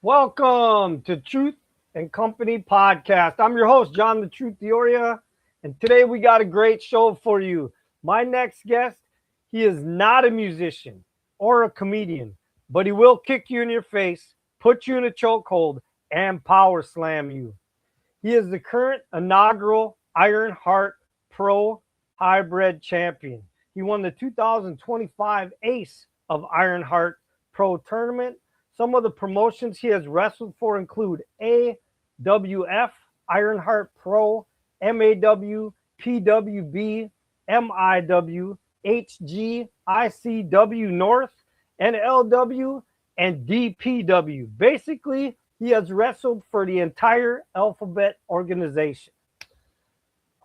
Welcome to Truth and Company Podcast. I'm your host, John the Truth Dioria, and today we got a great show for you. My next guest, he is not a musician or a comedian, but he will kick you in your face, put you in a chokehold, and power slam you. He is the current inaugural Iron Heart Pro Hybrid Champion. He won the 2025 Ace of Iron Heart Pro Tournament. Some of the promotions he has wrestled for include AWF, Ironheart Pro, MAW, PWB, MIW, HG, ICW North, NLW, and DPW. Basically, he has wrestled for the entire Alphabet organization,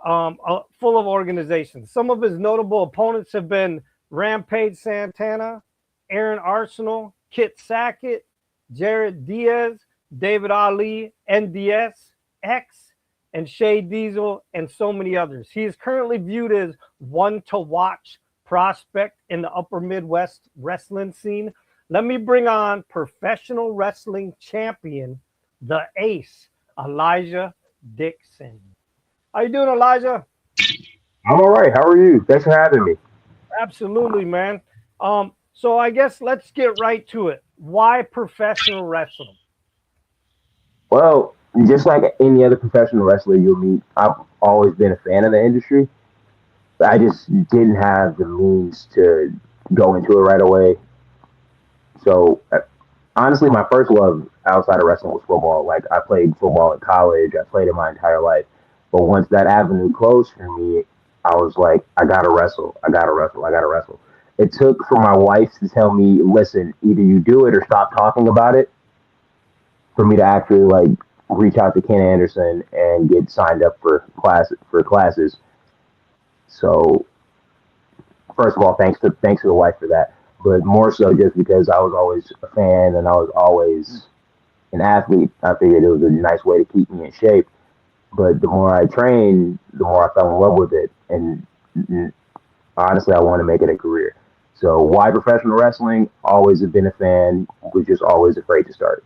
full of organizations. Some of his notable opponents have been Rampage Santana, Aaron Arsenal, Kit Sackett, Jared Diaz, David Ali, NDS, X, and Shay Diesel, and so many others. He is currently viewed as one to watch prospect in the upper Midwest wrestling scene. Let me bring on professional wrestling champion, the ace, Elijah Dickson. How you doing, Elijah? I'm all right. How are you? Thanks for having me. Absolutely, man. So I guess let's get right to it. Why professional wrestling? Well, just like any other professional wrestler you'll meet, I've always been a fan of the industry. I just didn't have the means to go into it right away. So, honestly, my first love outside of wrestling was football. Like, I played football in college, I played it my entire life. But once that avenue closed for me, I was like, I gotta wrestle. I gotta wrestle. I gotta wrestle. It took for my wife to tell me, listen, either you do it or stop talking about it, for me to actually like reach out to Ken Anderson and get signed up for classes. So first of all, thanks to the wife for that. But more so just because I was always a fan and I was always an athlete, I figured it was a nice way to keep me in shape. But the more I trained, the more I fell in love with it, and honestly, I want to make it a career. So why professional wrestling? Always have been a fan. Was just always afraid to start.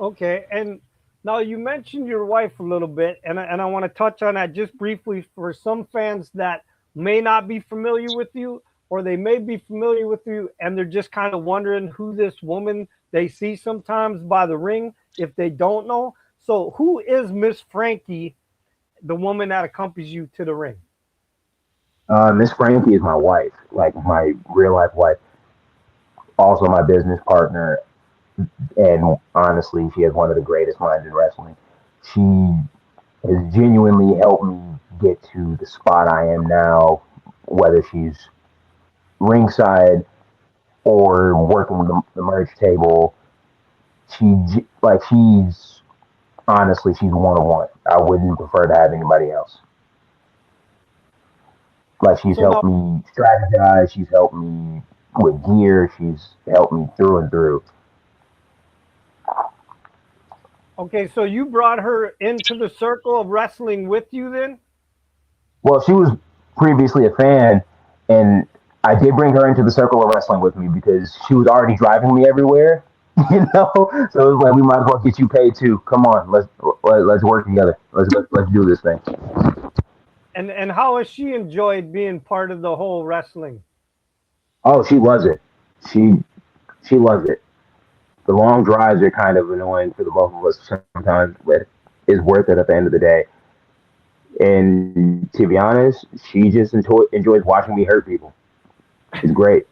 Okay, and now you mentioned your wife a little bit, and I want to touch on that just briefly for some fans that may not be familiar with you, or they may be familiar with you, and they're just kind of wondering who this woman they see sometimes by the ring if they don't know. So, who is Miss Frankie, the woman that accompanies you to the ring? Miss Frankie is my wife, like my real life wife, also my business partner, and honestly, she has one of the greatest minds in wrestling. She has genuinely helped me get to the spot I am now, whether she's ringside or working the merch table. She's honestly she's one of one. I wouldn't prefer to have anybody else. Like she's So now, helped me strategize. She's helped me with gear. She's helped me through and through. okay, so you brought her into the circle of wrestling with you then? Well, she was previously a fan, and I did bring her into the circle of wrestling with me because she was already driving me everywhere. You know, so it was like we might as well get you paid too. Come on, let's work together. Let's do this thing. And how has she enjoyed being part of the whole wrestling? Oh, she loves it. She she loves it. The long drives are kind of annoying for the both of us sometimes, but it's worth it at the end of the day. And to be honest, she just enjoys watching me hurt people. It's great.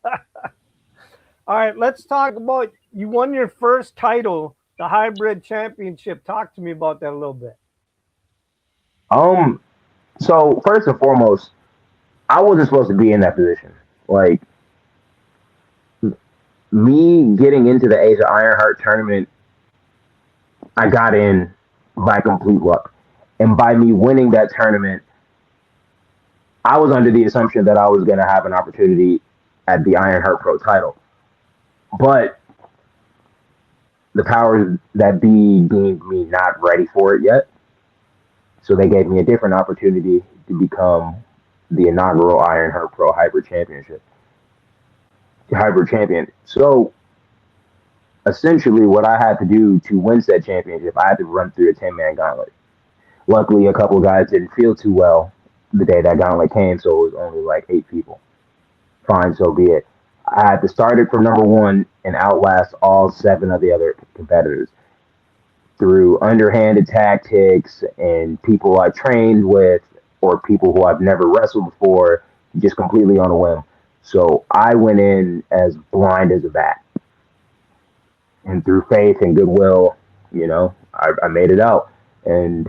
All right, let's talk about you won your first title, the hybrid championship. Talk to me about that a little bit. Um, so first and foremost, I wasn't supposed to be in that position. Like me getting into the Age of Ironheart tournament, I got in by complete luck. And by me winning that tournament, I was under the assumption that I was going to have an opportunity at the Ironheart Pro title. But the powers that be deemed me not ready for it yet. So they gave me a different opportunity to become the inaugural Ironheart Pro Hybrid Champion. So essentially what I had to do to win said championship, I had to run through a 10-man gauntlet. Luckily, a couple of guys didn't feel too well the day that gauntlet came, so it was only like 8 people. Fine, so be it. I had to start it from number one and outlast all 7 of the other competitors through underhanded tactics and people I trained with or people who I've never wrestled before, just completely on a whim. So I went in as blind as a bat. And through faith and goodwill, I made it out. And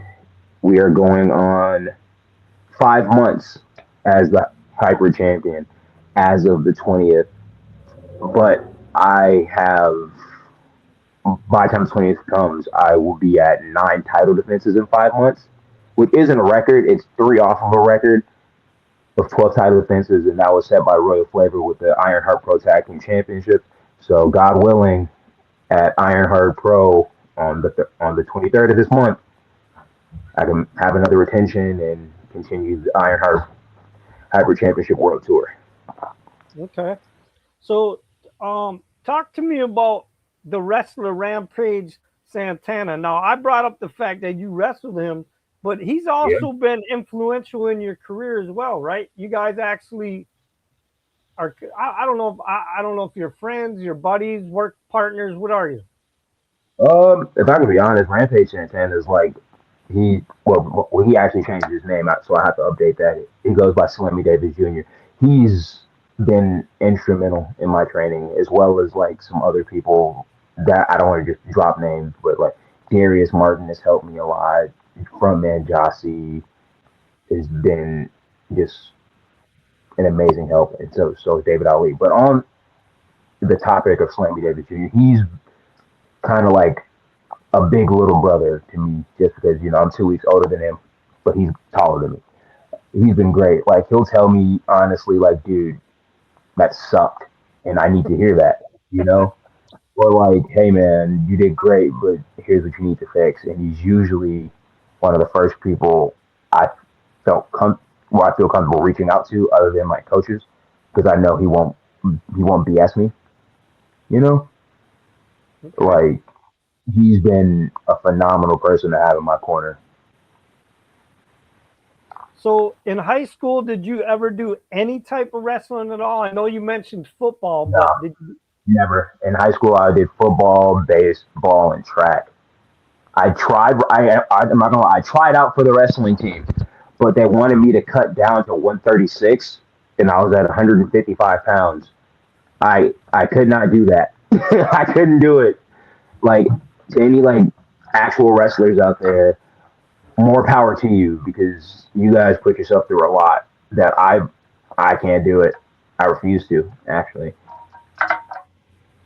we are going on 5 months as the hyper champion as of the 20th. But I have, by the time the 20th comes, I will be at 9 title defenses in 5 months, which isn't a record. It's 3 off of a record of 12 title defenses, and that was set by Royal Flavor with the Ironheart Pro Tag Team Championship. So, God willing, at Ironheart Pro on the 23rd of this month, I can have another retention and continue the Ironheart Hyper Championship World Tour. Okay. So, talk to me about the wrestler Rampage Santana. Now, I brought up the fact that you wrestled him, but he's Yeah. also been influential in your career as well, right? You guys actually are. I don't know if I don't know if you're friends, your buddies, work partners. What are you? If I can be honest, Rampage Santana is like he actually changed his name out, so I have to update that. He goes by Slimmy Davis Jr. He's been instrumental in my training, as well as like some other people that I don't want to just drop names, but like Darius Martin has helped me a lot. Frontman Jossie has been just an amazing help, and so is David Ali. But on the topic of Slimmy Davis Jr., he's kind of like a big little brother to me, just because I'm 2 weeks older than him, but he's taller than me. He's been great. Like he'll tell me honestly, like, dude, that sucked, and I need to hear that, or like, hey man, you did great, but here's what you need to fix. And he's usually one of the first people I I feel comfortable reaching out to, other than my coaches, because I know he won't BS me, you know, Okay. like he's been a phenomenal person to have in my corner. So, in high school, did you ever do any type of wrestling at all? I know you mentioned football, No, but did you? never. In high school, I did football, baseball, and track. I tried. I'm not gonna lie. I tried out for the wrestling team, but they wanted me to cut down to 136, and I was at 155 pounds. I could not do that. I couldn't do it. Like, to any like actual wrestlers out there, more power to you, because you guys put yourself through a lot that I can't do it. I refuse to, actually.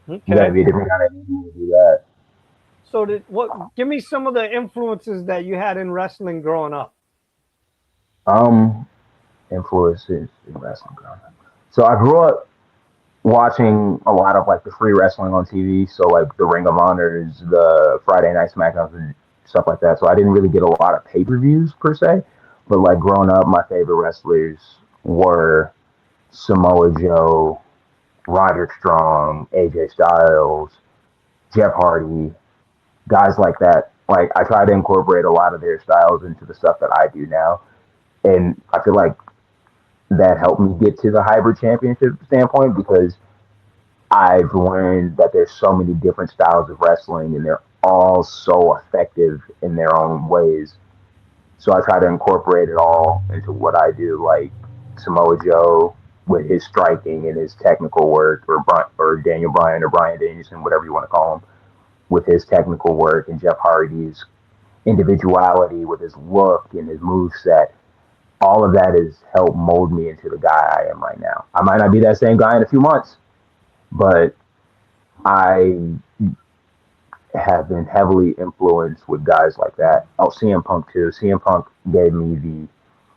You got to Okay. be a different kind of animal to do that. So, did what? Give me some of the influences that you had in wrestling growing up. Um, Influences in wrestling. So I grew up watching a lot of like the free wrestling on TV. So like the Ring of Honors, the Friday Night Smackdowns, and stuff like that. So I didn't really get a lot of pay-per-views per se. But like growing up, my favorite wrestlers were Samoa Joe, Roderick Strong, AJ Styles, Jeff Hardy, guys like that. Like I try to incorporate a lot of their styles into the stuff that I do now, and I feel like that helped me get to the hybrid championship standpoint, because I've learned that there's so many different styles of wrestling, and they're all so effective in their own ways. So I try to incorporate it all into what I do, like Samoa Joe with his striking and his technical work, or Daniel Bryan or Brian Danielson, whatever you want to call him, with his technical work, and Jeff Hardy's individuality with his look and his move set. All of that has helped mold me into the guy I am right now. I might not be that same guy in a few months, but I have been heavily influenced with guys like that. Oh, CM Punk too. CM Punk gave me the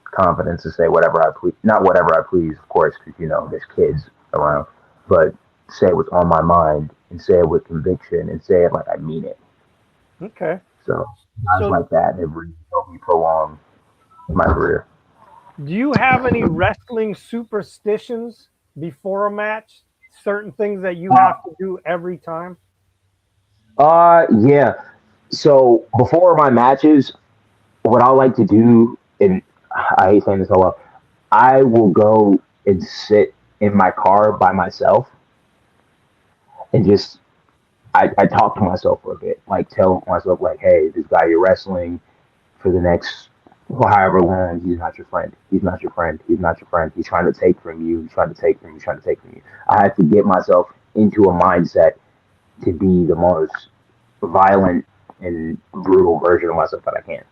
confidence to say whatever I please. Not whatever I please, of course, because there's kids around, but say what's on my mind, and say it with conviction, and say it like I mean it. Okay. So guys So, like that have really helped me prolong my career. do you have any wrestling superstitions before a match? Certain things that you have to do every time? Yeah. So before my matches, what I like to do, and I hate saying this a lot, I will go and sit in my car by myself and just I talk to myself for a bit, like tell myself like, hey, this guy you're wrestling for the next however long, he's not your friend. He's not your friend. He's not your friend. He's trying to take from you. He's trying to take from you. He's trying to take from you. I have to get myself into a mindset to be the most violent and brutal version of myself that I can.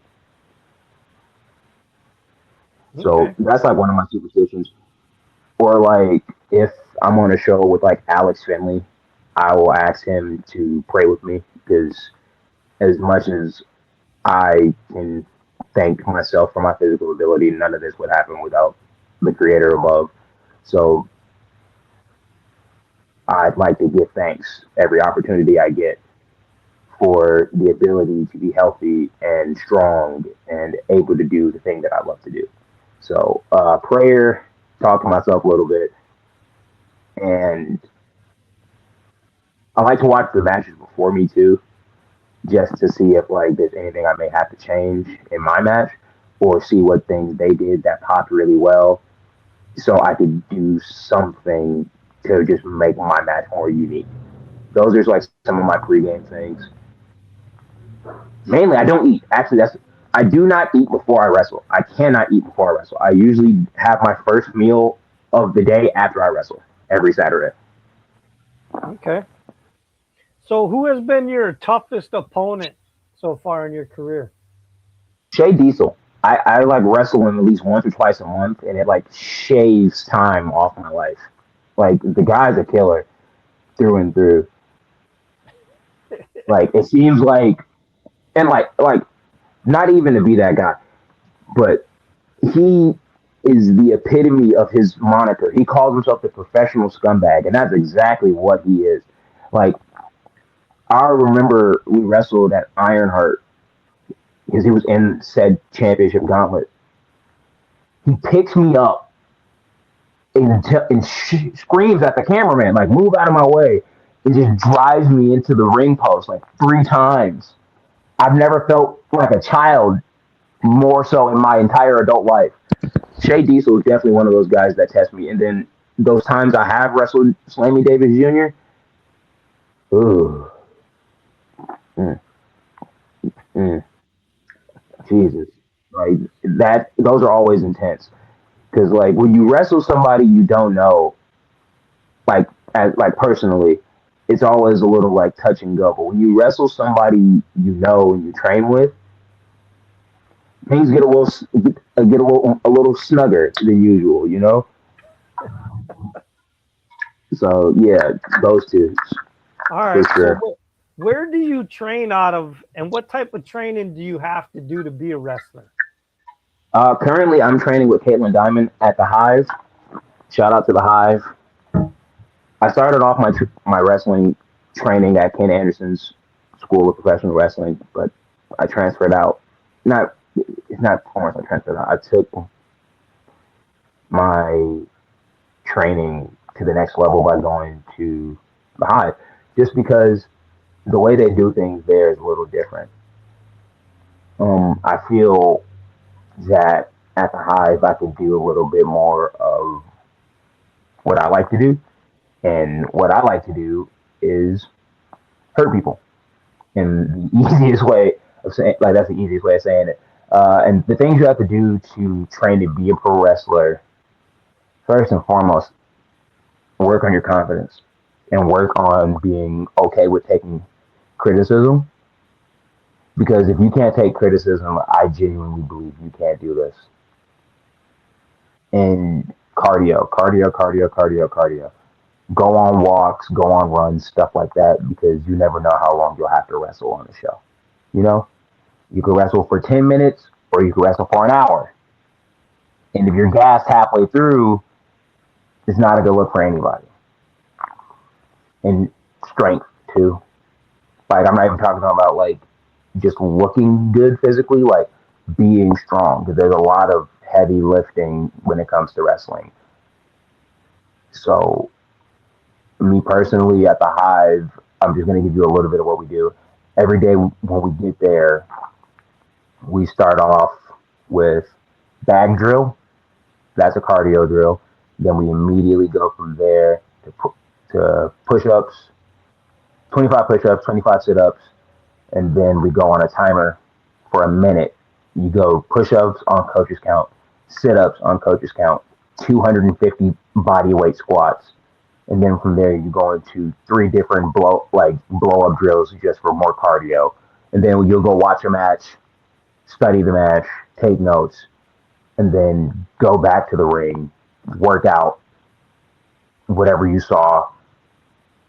So Okay. that's like one of my superstitions. Or like if I'm on a show with like Alex Finley, I will ask him to pray with me because as much as I can thank myself for my physical ability, none of this would happen without the creator above. So I'd like to give thanks every opportunity I get for the ability to be healthy and strong and able to do the thing that I love to do. So prayer, talk to myself a little bit, and I like to watch the matches before me too, just to see if like there's anything I may have to change in my match, or see what things they did that popped really well, so I could do something to just make my match more unique. Those are like some of my pregame things. Mainly, I don't eat. Actually, that's I do not eat before I wrestle. I cannot eat before I wrestle. I usually have my first meal of the day after I wrestle every Saturday. Okay. So, who has been your toughest opponent so far in your career? Shay Diesel. I like wrestling at least once or twice a month, and it like shaves time off my life. Like the guy's a killer through and through. Like it seems like, and like not even to be that guy, but he is the epitome of his moniker. He calls himself the professional scumbag, and that's exactly what he is. Like I remember we wrestled at Ironheart because he was in said championship gauntlet. He picks me up and screams at the cameraman, like, move out of my way, and just drives me into the ring post like 3 times. I've never felt like a child more so in my entire adult life. Shay Diesel is definitely one of those guys that test me. And then those times I have wrestled Slammy Davis Jr., ooh, mm, mm, Jesus. Like that, those are always intense. Because like when you wrestle somebody you don't know, like like personally, it's always a little like touch and go. But when you wrestle somebody you know and you train with, things get a little snugger than usual, you know. So yeah, those two All for right. So, sure. where do you train out of, and what type of training do you have to do to be a wrestler? Currently, I'm training with Caitlin Diamond at the Hive. Shout out to the Hive. I started off my wrestling training at Ken Anderson's School of Professional Wrestling, but I transferred out. Not it's not performance. I transferred out. I took my training to the next level by going to the Hive, just because the way they do things there is a little different. I feel that at the Hive I can do a little bit more of what I like to do, and what I like to do is hurt people. And the easiest way of saying, like, that's the easiest way of saying it. And the things you have to do to train to be a pro wrestler, first and foremost, work on your confidence and work on being okay with taking criticism. Because if you can't take criticism, I genuinely believe you can't do this. And cardio. Go on walks, go on runs, stuff like that, because you never know how long you'll have to wrestle on the show. You know, you could wrestle for 10 minutes or you could wrestle for an hour. And if you're gassed halfway through, it's not a good look for anybody. And strength, too. Like, I'm not even talking about, like, just looking good physically, like, being strong. Because there's a lot of heavy lifting when it comes to wrestling. So, me personally, at the Hive, I'm just going to give you a little bit of what we do. Every day when we get there, we start off with bag drill. That's a cardio drill. Then we immediately go from there to push-ups, 25 push-ups, 25 sit-ups, and then we go on a timer for a minute. You go push-ups on coach's count, sit-ups on coach's count, 250 body weight squats, and then from there you go into three different blow-up drills just for more cardio. And then you'll go watch a match, study the match, take notes, and then go back to the ring, work out whatever you saw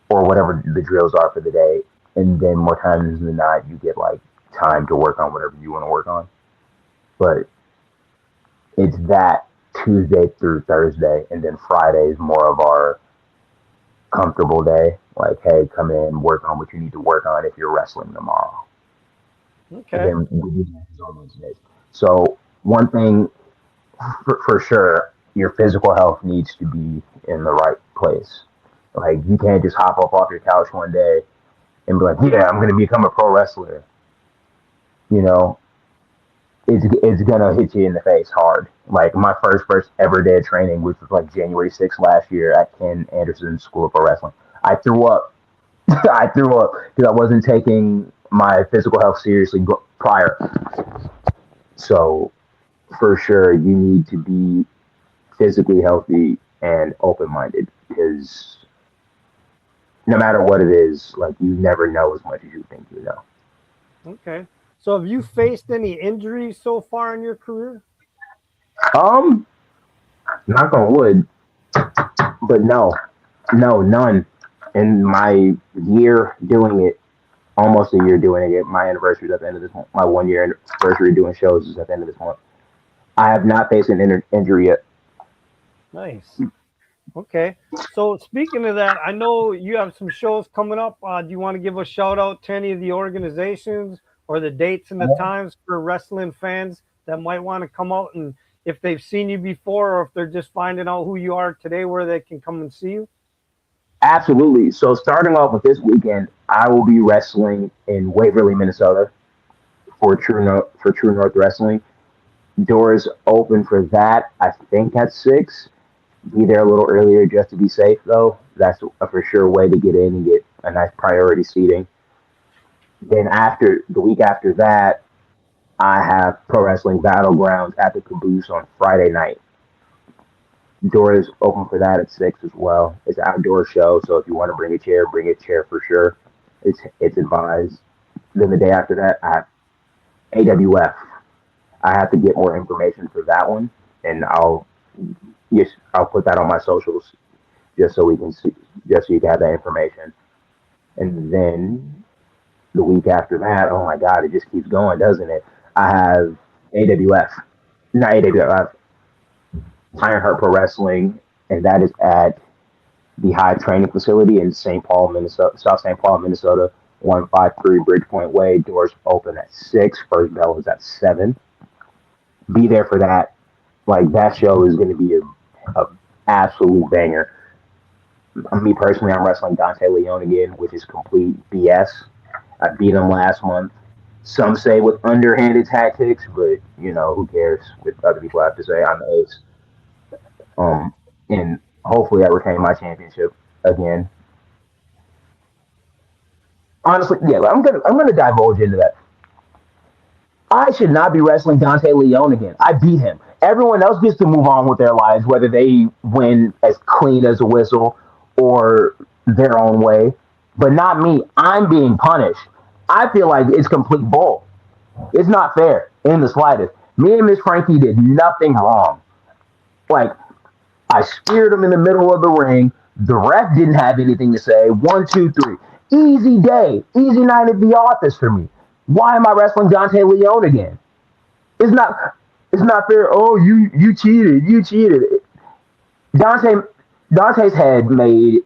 or whatever the drills are for the day. And then more times than not, you get like time to work on whatever you want to work on. But it's that Tuesday through Thursday, and then Friday is more of our comfortable day. Like, hey, come in, work on what you need to work on if you're wrestling tomorrow. Okay. And then we do matches on those days. So one thing for sure, your physical health needs to be in the right place. Like, you can't just hop up off your couch one day and be like, yeah, I'm going to become a pro wrestler. You know, it's going to hit you in the face hard. Like, my first ever day of training, which was like January 6th last year at Ken Anderson's School of Pro Wrestling. I threw up. I threw up because I wasn't taking my physical health seriously prior. So, for sure, you need to be physically healthy and open-minded, because no matter what it is, like, you never know as much as you think you know. Okay. So have you faced any injuries so far in your career? Knock on wood, but no, none. In my year doing it, almost a year doing it, my anniversary is at the end of this month. My 1 year anniversary doing shows is at the end of this month. I have not faced an injury yet. Nice. Okay. So speaking of that, I know you have some shows coming up. Do you want to give a shout out to any of the organizations or the dates and the times for wrestling fans that might want to come out, and if they've seen you before or if they're just finding out who you are today, where they can come and see you? Absolutely. So starting off with this weekend, I will be wrestling in Waverly, Minnesota for True North Wrestling. Doors open for that, I think, at 6. Be there a little earlier just to be safe, though. That's a for sure way to get in and get a nice priority seating. Then after the week after that, I have Pro Wrestling Battlegrounds at the Caboose on Friday night. Doors open for that at 6 as well. It's an outdoor show, so if you want to bring a chair for sure. It's advised. Then the day after that, I have AWF. I have to get more information for that one, and I'll put that on my socials just so we can see, just so you can have that information. And then the week after that, oh my God, it just keeps going, doesn't it? I have AWF, not AWF, Ironheart Pro Wrestling, and that is at the Hive Training Facility in St. Paul, Minnesota, South St. Paul, Minnesota, 153 Bridgepoint Way. Doors open at 6. First bell is at 7. Be there for that. Like, that show is going to be a absolute banger. Me personally, I'm wrestling Dante Leon again, which is complete BS. I beat him last month. Some say with underhanded tactics, but who cares what other people have to say. I'm the ace. And hopefully I retain my championship again. Honestly, yeah, I'm gonna divulge into that. I should not be wrestling Dante Leon again. I beat him. Everyone else gets to move on with their lives, whether they win as clean as a whistle or their own way. But not me. I'm being punished. I feel like it's complete bull. It's not fair in the slightest. Me and Miss Frankie did nothing wrong. Like, I speared him in the middle of the ring. The ref didn't have anything to say. 1, 2, 3. Easy day. Easy night at the office for me. Why am I wrestling Dante Leon again? It's not fair. Oh, you cheated. You cheated. Dante's head made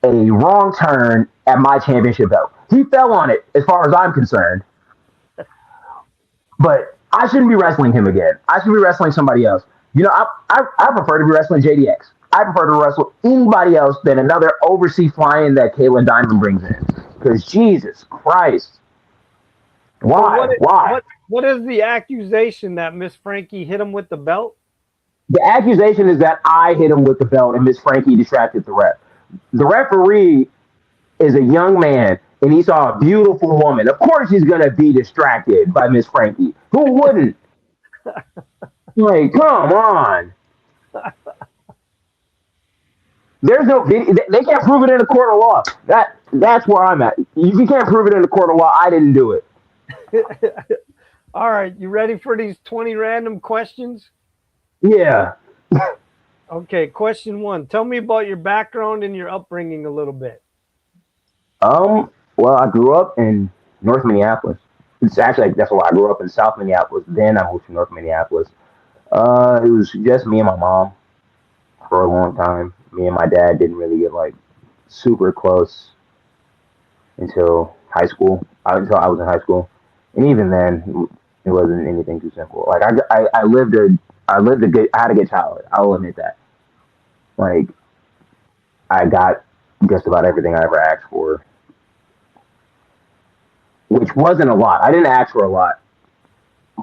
a wrong turn at my championship belt. He fell on it, as far as I'm concerned. But I shouldn't be wrestling him again. I should be wrestling somebody else. I prefer to be wrestling JDX. I prefer to wrestle anybody else than another overseas flying that Caitlin Diamond brings in. Because Jesus Christ, So what why, it, why? what is the accusation that Miss Frankie hit him with the belt? The accusation is that I hit him with the belt and Miss Frankie distracted the ref. The referee is a young man and he saw a beautiful woman. Of course, he's gonna be distracted by Miss Frankie. Who wouldn't? Like, come on. There's no video. They can't prove it in a court of law. That's where I'm at. If you can't prove it in a court of law, I didn't do it. All right, you ready for these 20 random questions? Yeah. Okay, question one. Tell me about your background and your upbringing a little bit. Well, I grew up in North Minneapolis. It's actually that's why I grew up in South Minneapolis. Then I moved to North Minneapolis. It was just me and my mom for a long time. Me and my dad didn't really get like super close until high school. Until I was in high school, and even then, it wasn't anything too simple. Like I lived a good, I had a good childhood. I will admit that. Like I got just about everything I ever asked for, which wasn't a lot. I didn't ask for a lot,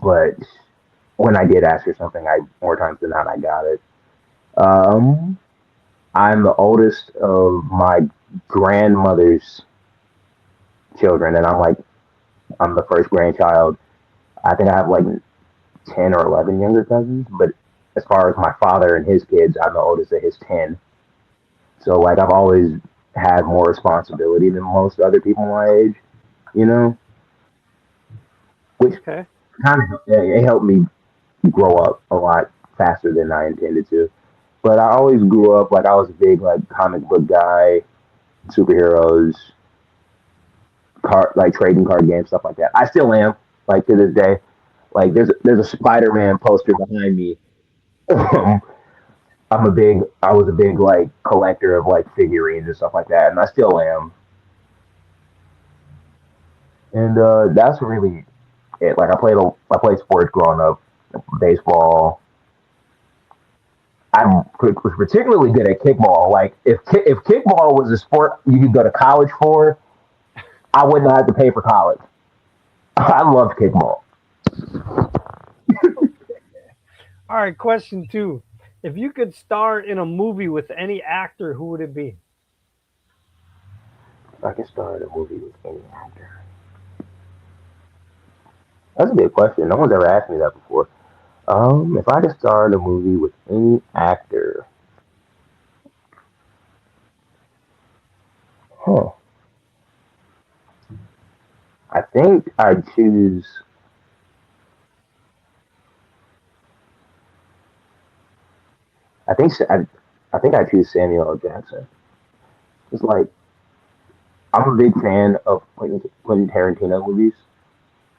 but when I did ask for something, I more times than not I got it. Um, I'm the oldest of my grandmother's children, and I'm the first grandchild. I think I have like 10 or 11 younger cousins, but as far as my father and his kids, I'm the oldest of his 10. So like I've always had more responsibility than most other people my age, you know, which Okay. kind of it helped me grow up a lot faster than I intended to. But I always grew up like I was a big like comic book guy, superheroes, like trading card games, stuff like that. I still am, like to this day. Like there's a Spider-Man poster behind me. I was a big like collector of like figurines and stuff like that, and I still am. And that's really it. Like I played sports growing up, baseball. Was particularly good at kickball. Like if kickball was a sport you could go to college for, I wouldn't have to pay for college. I loved kickball. All right, question two. If you could star in a movie with any actor, who would it be? If I could star in a movie with any actor, that's a good question. No one's ever asked me that before. If I could star in a movie with any actor, huh? I think I'd choose. I think I think I choose Samuel L. Jackson. It's like I'm a big fan of Quentin Tarantino movies,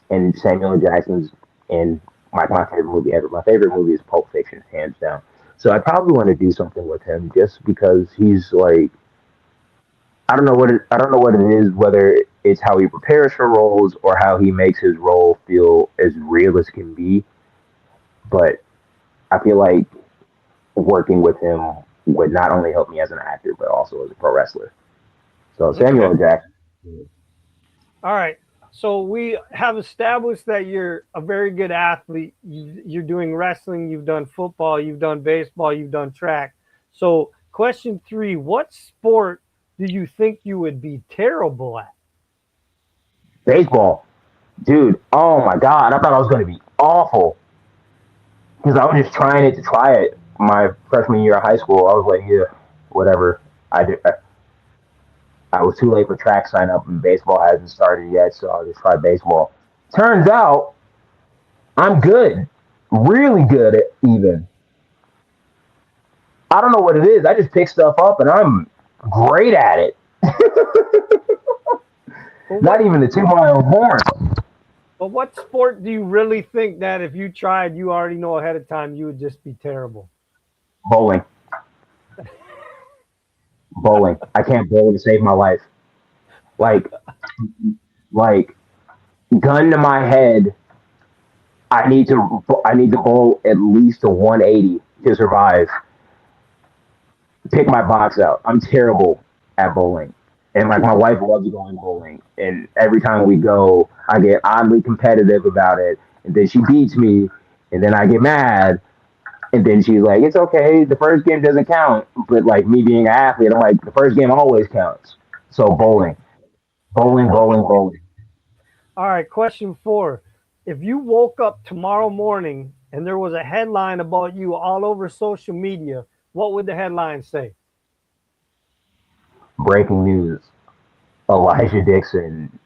and Samuel L. Jackson's in my favorite movie ever. My favorite movie is Pulp Fiction, hands down. So I probably want to do something with him just because he's like I don't know what it is, whether it's how he prepares for roles or how he makes his role feel as real as can be. But I feel like working with him would not only help me as an actor but also as a pro wrestler. So Samuel Okay. L. Jackson. All right. So we have established that you're a very good athlete. You're doing wrestling, you've done football, you've done baseball, you've done track. So, question three, what sport do you think you would be terrible at? Baseball. Dude, oh my god, I thought I was going to be awful because I was just trying it to try it my freshman year of high school. I was like, yeah, whatever. I was too late for track sign up and baseball hasn't started yet, so I'll just try baseball. Turns out I'm good, really good at even. I don't know what it is. I just pick stuff up and I'm great at it. But Not what even the 2 mile horn. but what sport do you really think that if you tried, you already know ahead of time you would just be terrible? Bowling. Bowling. I can't bowl to save my life. Like, like, gun to my head. I need to bowl at least a 180 to survive. pick my box out. I'm terrible at bowling. And like my wife loves going bowling. And every time we go, I get oddly competitive about it. And then she beats me. And then I get mad. And then she's like, it's okay. The first game doesn't count. But like me being an athlete, I'm like, the first game always counts. So bowling, bowling, bowling, bowling. All right, question 4. If you woke up tomorrow morning and there was a headline about you all over social media, what would the headline say? Breaking news. Elijah Dickson.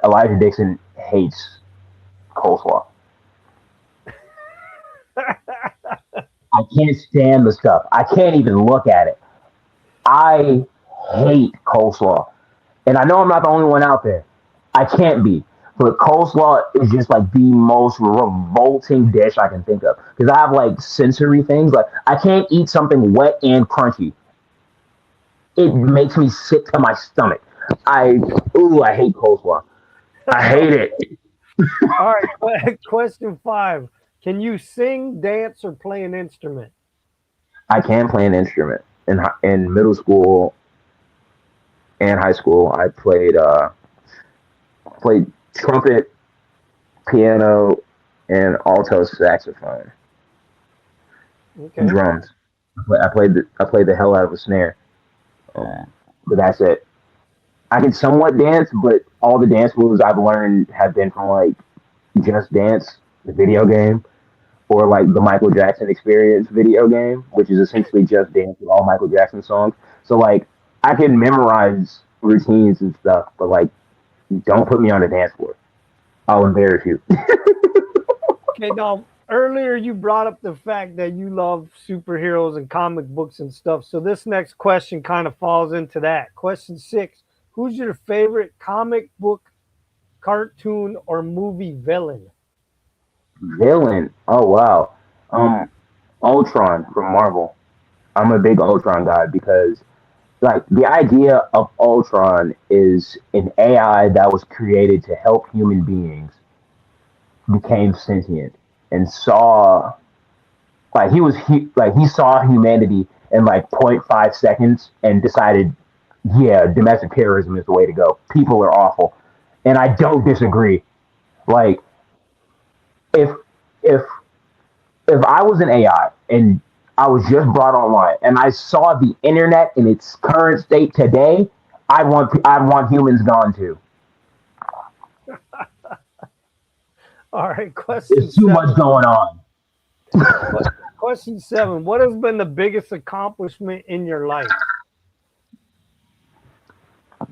Elijah Dickson hates coleslaw. I can't stand the stuff. I can't even look at it. I hate coleslaw. And I know I'm not the only one out there. I can't be. But coleslaw is just like the most revolting dish I can think of. Because I have like sensory things. Like I can't eat something wet and crunchy. It makes me sick to my stomach. I hate coleslaw. I hate it. All right, question 5. Can you sing, dance, or play an instrument? I can play an instrument. In middle school and high school, I played trumpet, piano, and alto saxophone, and Okay. drums. I played the hell out of a snare. But that's it. I can somewhat dance, but all the dance moves I've learned have been from like Just Dance, the video game, or like the Michael Jackson Experience video game, which is essentially Just Dance with all Michael Jackson songs. So like I can memorize routines and stuff, but like don't put me on a dance floor. I'll embarrass you. Okay, now earlier you brought up the fact that you love superheroes and comic books and stuff. So this next question kind of falls into that. Question 6. Who's your favorite comic book, cartoon, or movie villain? Villain. Oh wow. Um, Ultron from Marvel. I'm a big Ultron guy because like the idea of Ultron is an AI that was created to help human beings became sentient and saw like he saw humanity in like point 0.5 seconds and decided, yeah, domestic terrorism is the way to go. People are awful, and I don't disagree. Like if if if I was an AI and I was just brought online and I saw the internet in its current state today, I want humans gone too. All right, question There's too 7. much going on. Question 7. What has been the biggest accomplishment in your life?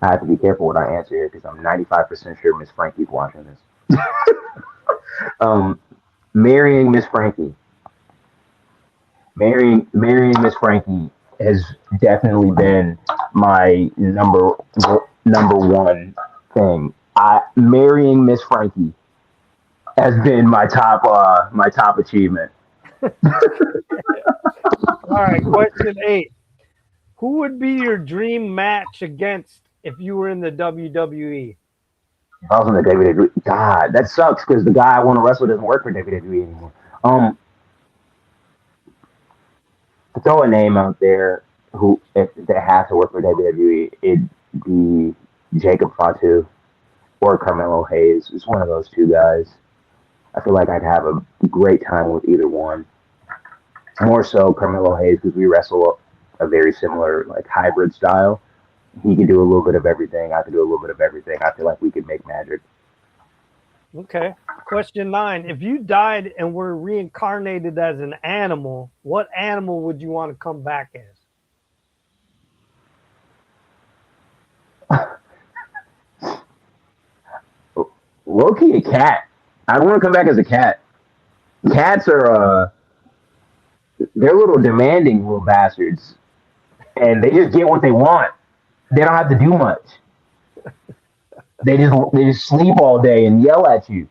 I have to be careful what I answer here because I'm 95% sure Miss Frankie's watching this. Um, marrying Miss Frankie, marrying Miss Frankie has definitely been my number one thing. I marrying Miss Frankie has been my top achievement. All right, question 8. Who would be your dream match against if you were in the WWE? If I was in the WWE, God, that sucks because the guy I want to wrestle doesn't work for WWE anymore. Um, to throw a name out there who if that has to work for WWE, it'd be Jacob Fatu or Carmelo Hayes. It's one of those two guys. I feel like I'd have a great time with either one. More so Carmelo Hayes because we wrestle a very similar like hybrid style. He can do a little bit of everything. I can do a little bit of everything. I feel like we could make magic. Okay. Question 9. If you died and were reincarnated as an animal, what animal would you want to come back as? Low key a cat. I want to come back as a cat. Cats are they're little demanding little bastards, and they just get what they want. They don't have to do much. They just sleep all day and yell at you.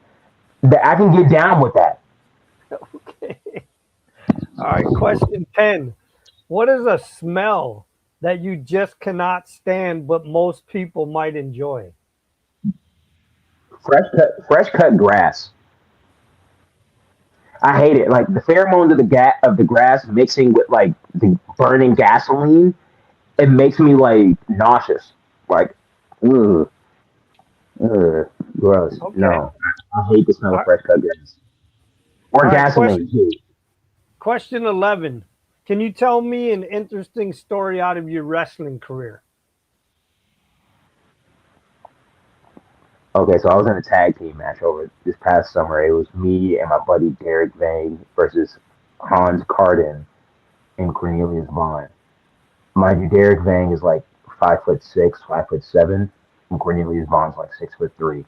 I can get down with that. Okay. All right. Question 10. What is a smell that you just cannot stand, but most people might enjoy? Fresh cut grass. I hate it. Like the pheromones of the grass mixing with like the burning gasoline, it makes me like nauseous. Like, ugh, ugh, gross. Okay. No, I hate the smell All of right. fresh cut grass or All right. gasoline too. Question 11. Can you tell me an interesting story out of your wrestling career? Okay, so I was in a tag team match over this past summer. It was me and my buddy Derek Vang versus Hans Carden and Cornelius Vaughn. Mind you, Derek Vang is like 5'6", 5'7", and Cornelius Vaughn's like 6'3".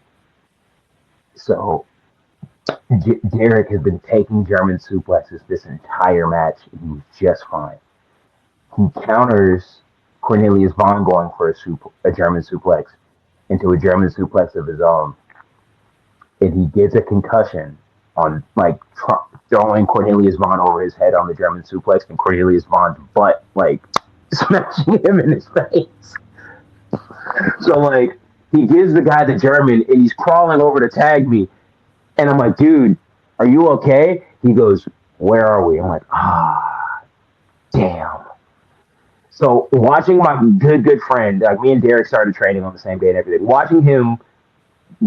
So Derek has been taking German suplexes this entire match, and he was just fine. He counters Cornelius Vaughn going for a German suplex into a German suplex of his own, and he gets a concussion on like throwing Cornelius Vaughn over his head on the German suplex, and Cornelius Vaughn's butt like smashing him in his face. So like he gives the guy the German, and he's crawling over to tag me, and I'm like, dude, are you okay? He goes, where are we? I'm like, damn. So watching my good friend, like me and Derek started training on the same day and everything. Watching him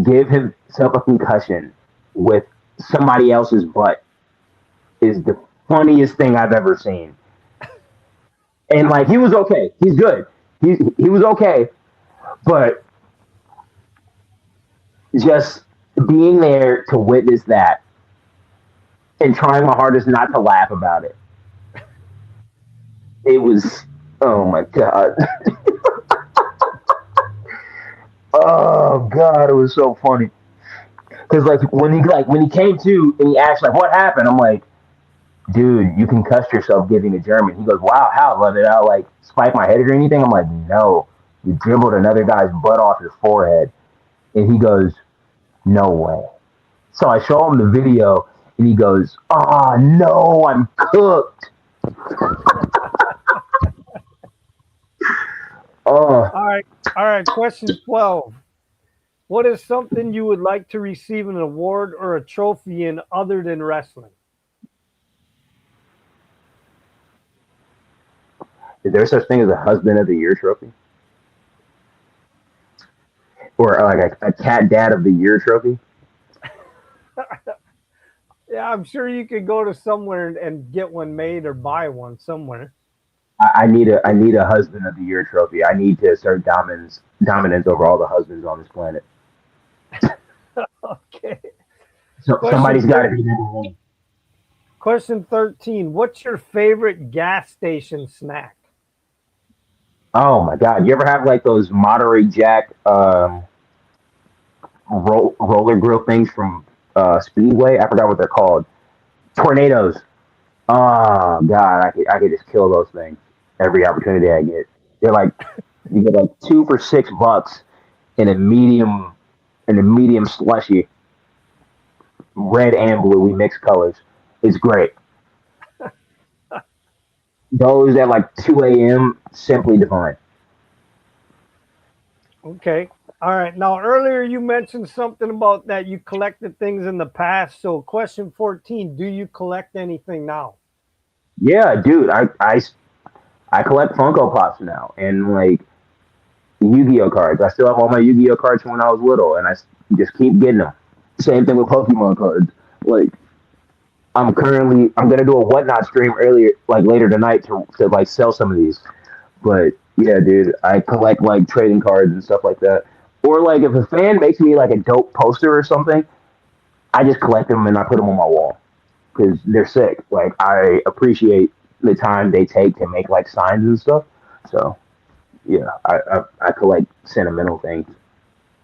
give himself a concussion with somebody else's butt is the funniest thing I've ever seen. And like he was okay, he's good, he was okay, but just being there to witness that and trying my hardest not to laugh about it, it was oh my god, oh god, it was so funny. Because like when he came to and he asked like what happened, I'm like, dude, you concussed yourself giving a German. He goes, wow, how? Did I like spike my head or anything? I'm like, no, you dribbled another guy's butt off your forehead. And he goes, no way. So I show him the video, and he goes, oh no, I'm cooked. Oh, All right. All right. Question 12. What is something you would like to receive an award or a trophy in other than wrestling? is there such thing as a husband of the year trophy, or like a cat dad of the year trophy? Yeah, I'm sure you could go to somewhere and get one made or buy one somewhere. I need a husband of the year trophy. I need to assert dominance over all the husbands on this planet. Okay. So Question somebody's got to thir- be number one. Question 13. What's your favorite gas station snack? Oh my god! You ever have like those Monterey Jack roller grill things from Speedway? I forgot what they're called. Tornadoes. Oh god, I could just kill those things every opportunity I get. They're like you get like two for $6 in a medium slushy, red and blue. We mix colors. It's great. Those at like 2 a.m. simply divine. Okay. All right. Now, earlier you mentioned something about that you collected things in the past. So, question 14. Do you collect anything now? Yeah, dude. I collect Funko Pops now, and like Yu-Gi-Oh cards. I still have all my Yu-Gi-Oh cards from when I was little, and I just keep getting them. Same thing with Pokemon cards. Like I'm gonna do a whatnot stream earlier, like later tonight, to like sell some of these. But yeah, dude, I collect like trading cards and stuff like that. Or like if a fan makes me like a dope poster or something, I just collect them and I put them on my wall because they're sick. Like I appreciate the time they take to make like signs and stuff. So yeah, I collect sentimental things.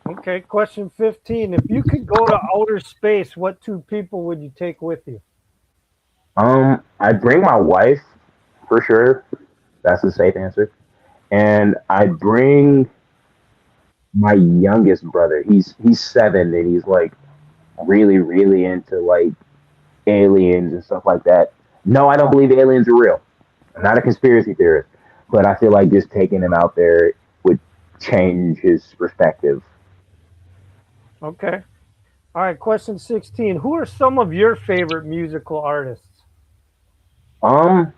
Okay. Question 15. If you could go to outer space, what two people would you take with you? I bring my wife for sure. That's a safe answer. And I bring my youngest brother. He's 7 and he's like really into like aliens and stuff like that. No, I don't believe aliens are real. I'm not a conspiracy theorist, but I feel like just taking him out there would change his perspective. Okay. All right, question 16. Who are some of your favorite musical artists? Um,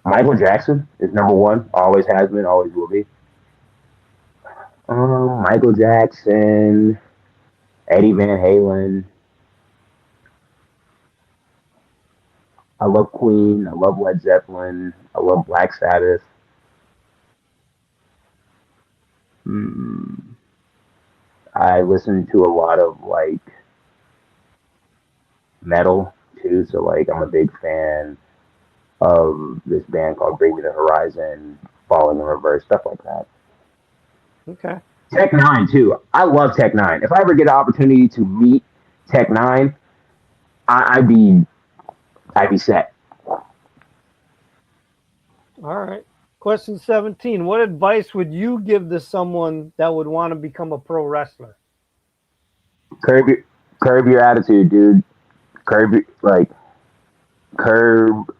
Michael Jackson is number one. Always has been. Always will be. Michael Jackson, Eddie Van Halen. I love Queen. I love Led Zeppelin. I love Black Sabbath. Hmm. I listen to a lot of like metal too. So like I'm a big fan of this band called Bring Me the Horizon, Falling in Reverse, stuff like that. Okay. Tech Nine too. I love Tech Nine. If I ever get an opportunity to meet Tech Nine, I'd be set. All right. Question 17. What advice would you give to someone that would want to become a pro wrestler? Curb your curb your attitude, dude. Like curb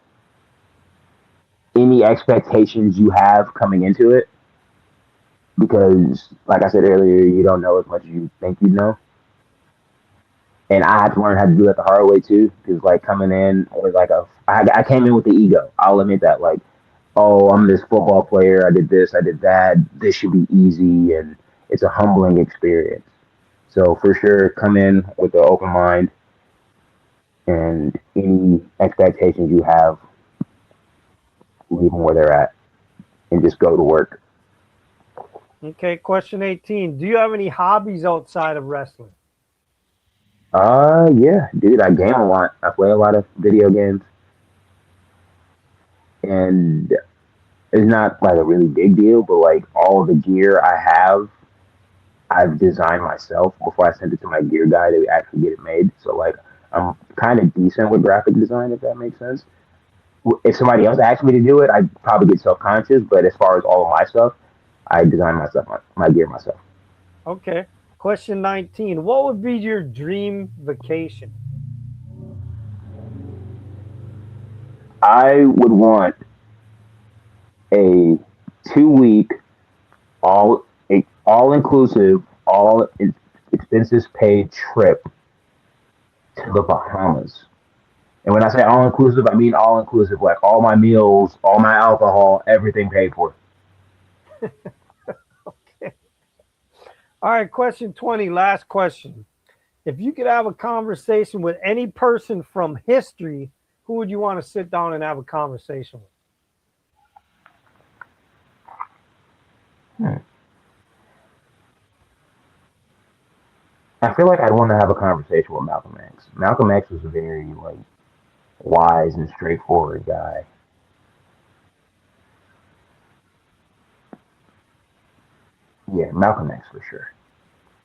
any expectations you have coming into it because, like I said earlier, you don't know as much as you think you know. And I had to learn how to do it the hard way too, because like coming in was like I came in with the ego. I'll admit that. Like, oh, I'm this football player. I did this. I did that. This should be easy, and it's a humbling experience. So for sure, come in with an open mind, and any expectations you have, leave them where they're at, and just go to work. Okay. Question 18. Do you have any hobbies outside of wrestling? Yeah, dude, I game a lot. I play a lot of video games, and it's not like a really big deal, but like all the gear I have, I've designed myself before I send it to my gear guy to actually get it made. So like, I'm kind of decent with graphic design, if that makes sense. If somebody else asked me to do it, I'd probably get self conscious. But as far as all of my stuff, I design myself, my gear myself. Okay. Question 19. What would be your dream vacation? I would want a 2 week all all inclusive, all expenses paid trip to the Bahamas. And when I say all inclusive, I mean all inclusive, like all my meals, all my alcohol, everything paid for. Okay. All right. Question 20. Last question. If you could have a conversation with any person from history, who would you want to sit down and have a conversation with? Hmm. I feel like I'd want to have a conversation with Malcolm X. Malcolm X was a very like wise and straightforward guy. Yeah, Malcolm X for sure.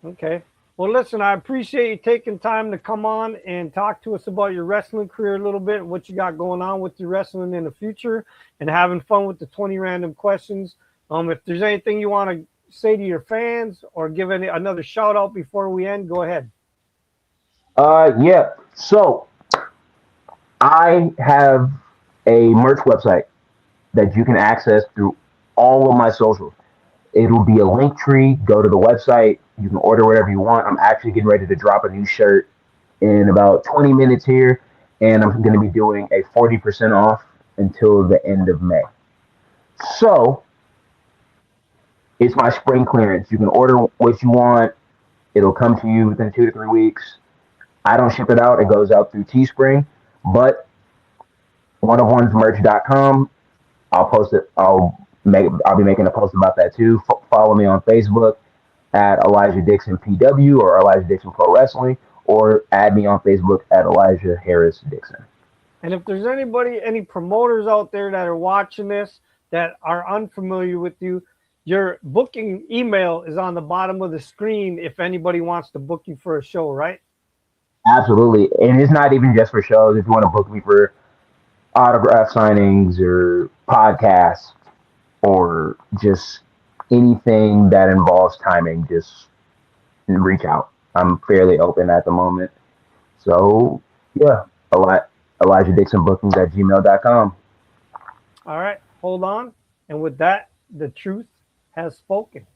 Okay. Well, listen, I appreciate you taking time to come on and talk to us about your wrestling career a little bit, what you got going on with your wrestling in the future, and having fun with the 20 random questions. If there's anything you want to say to your fans or give another shout out before we end, go ahead. Yeah. So I have a merch website that you can access through all of my socials. It'll be a link tree. Go to the website. You can order whatever you want. I'm actually getting ready to drop a new shirt in about 20 minutes here, and I'm going to be doing a 40% off until the end of May. So it's my spring clearance. You can order what you want. It'll come to you within 2 to 3 weeks. I don't ship it out. It goes out through Teespring, but oneofonesmerch.com. I'll post it. I'll be making a post about that too. Follow me on Facebook at Elijah Dickson PW or Elijah Dickson Pro Wrestling, or add me on Facebook at Elijah Harris Dickson. And if there's any promoters out there that are watching this that are unfamiliar with you, your booking email is on the bottom of the screen if anybody wants to book you for a show, right? Absolutely, and it's not even just for shows. If you want to book me for autograph signings or podcasts or just anything that involves timing, just reach out. I'm fairly open at the moment. So, yeah, Elijah Dixon Bookings at gmail.com. All right, hold on. And with that, the truth has spoken.